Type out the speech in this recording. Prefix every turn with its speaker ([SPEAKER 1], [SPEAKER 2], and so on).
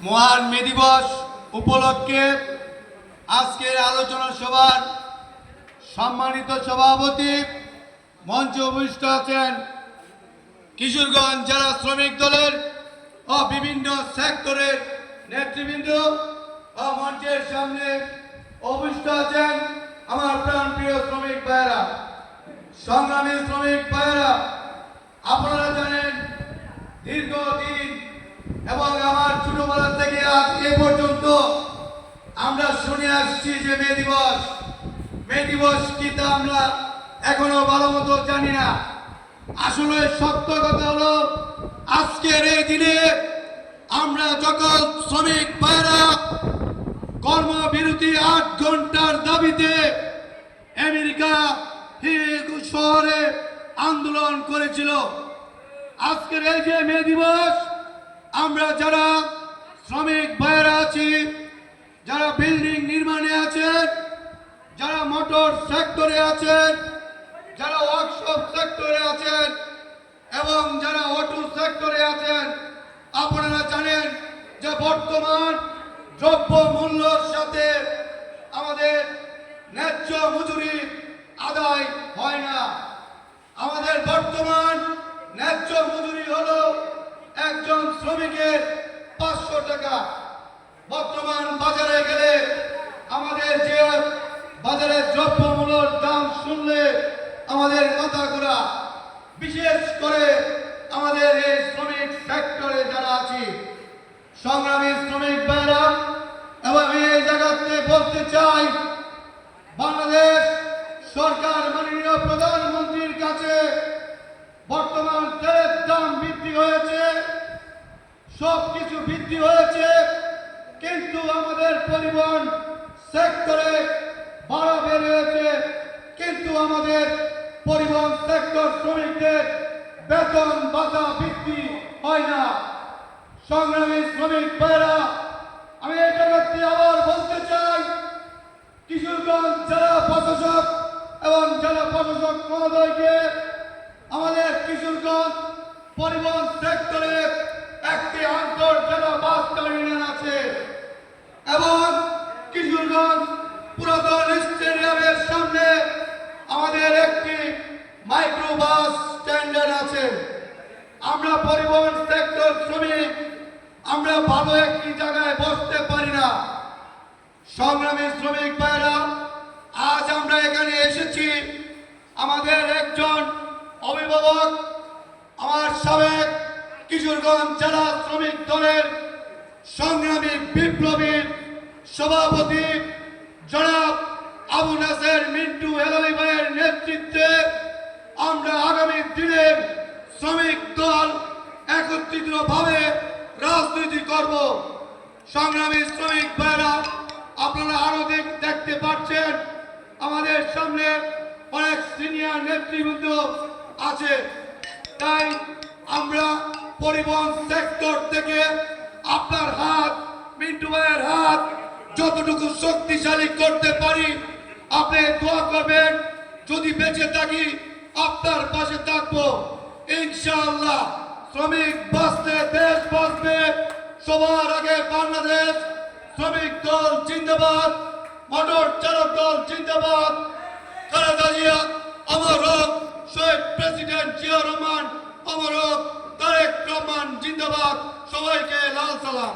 [SPEAKER 1] মহান মে দিবস উপলক্ষে আজকের আলোচনা সভার সম্মানিত সভাপতি মঞ্চে উপবিষ্ট আছেন কিশোরগঞ্জ জেলা শ্রমিক দলের ও বিভিন্ন সেক্টরের নেতৃবৃন্দ ও মঞ্চের সামনে উপবিষ্ট আছেন আমার প্রাণপ্রিয় শ্রমিক ভাইয়েরা, সংগ্রামী শ্রমিক ভাইয়েরা। আপনারা জানেন দীর্ঘদিন এবং আমার ছোটবেলা থেকে আজ এ পর্যন্ত আমরা শুনে আসছি যে মে দিবস কি তা আমরা এখনো ভালো মতো জানি না। আসলে সত্য কথা হলো আজকের এই দিনে আমরা যখন শ্রমিক ভাইয়েরা কর্মবিরতি 8 ঘন্টার দাবিতে আমেরিকা শহরে আন্দোলন করেছিল, আজকের এই যে মে দিবস আমরা যারা শ্রমিক ভাইয়েরা আছি, যারা বিল্ডিং নির্মাণে আছেন, যারা মোটর সেক্টরে আছেন, যারা ওয়ার্কশপ সেক্টরে আছেন এবং যারা অটো সেক্টরে আছেন, আপনারা জানেন যে বর্তমান দ্রব্য মূল্যের সাথে আমাদের ন্যায্য মজুরি আদায় হয় না। আমাদের বর্তমান ন্যায্য মজুরি হলো একজন শ্রমিকের 500 টাকা। বর্তমান বাজারে গেলে আমাদের যে বাজারে দ্রব্য মূল্যের দাম শুনলে আমাদের মাথা ঘোরা, বিশেষ করে আমাদের এই শ্রমিক সেক্টরে যারা আছি, সংগ্রামী শ্রমিক ভাইরা। এবং আমি এই জায়গাতে বলতে চাই, বাংলাদেশ সরকার মাননীয় প্রধানমন্ত্রীর কাছে বর্তমান তেলের দাম বৃদ্ধি হয়েছে, সবকিছু বৃদ্ধি হয়েছে, কিন্তু আমাদের পরিবহন সেক্টরে ভাড়া বের হয়েছে, কিন্তু আমাদের পরিবহন সেক্টর শ্রমিকদের বেতন ভাতা বৃদ্ধি হয় না। সংগ্রামী শ্রমিক ভাইরা, আমি এই জায়গাতে আবার বলতে চাই, কিশোরগঞ্জ জেলা প্রশাসক এবং জেলা প্রশাসক মহোদয়কে আমাদের কিশোরগঞ্জ পরিবহন সেক্টরে একটি আন্তঃজেলা বাস টার্মিনাল আছে এবং কিশোরগঞ্জ পুরাতন স্টেডিয়ামের সামনে আমাদের একটি মাইক্রো বাস স্ট্যান্ড আছে। আমরা পরিবহন সেক্টর শ্রমিক, আমরা ভালো একটি জায়গায় বসতে পারি না। সংগ্রামী শ্রমিক ভাইরা, আজ আমরা এখানে এসেছি, আমাদের একজন অভিভাবক, আমার সাবেক কিশোরগঞ্জ জেলা শ্রমিক দলের সংগ্রামী বিপ্লবী সভাপতি জনাব আবু নাসের মিন্টু হেলালি ভাইয়ের নেতৃত্বে আমরা আগামী দিনের শ্রমিক দল একত্রিতভাবে রাজনীতি করব। সংগ্রামী শ্রমিক ভাইরা, আপনারা আরো দেখতে পাচ্ছেন আমাদের সামনে অনেক সিনিয়র নেতৃবৃন্দ আছে। তাই আমরা পরিবহন সেক্টর থেকে আপনার হাত, মিন্টু ভাইয়ের হাত যতটুকু শক্তিশালী করতে পারি আপনি দোয়া করবেন। যদি বেঁচে থাকি আপনার পাশে থাকবো ইনশাআল্লাহ। শ্রমিক বাঁচলে দেশ বাঁচবে। সবার আগে বাংলাদেশ শ্রমিক দল জিন্দাবাদ, মোটর চালক দল জিন্দাবাদ, খালেদা জিয়া অমর হোক, শহীদ প্রেসিডেন্ট জিয়া রহমান অমর হোক, তারেক রহমান জিন্দাবাদ। সবাইকে লাল সালাম।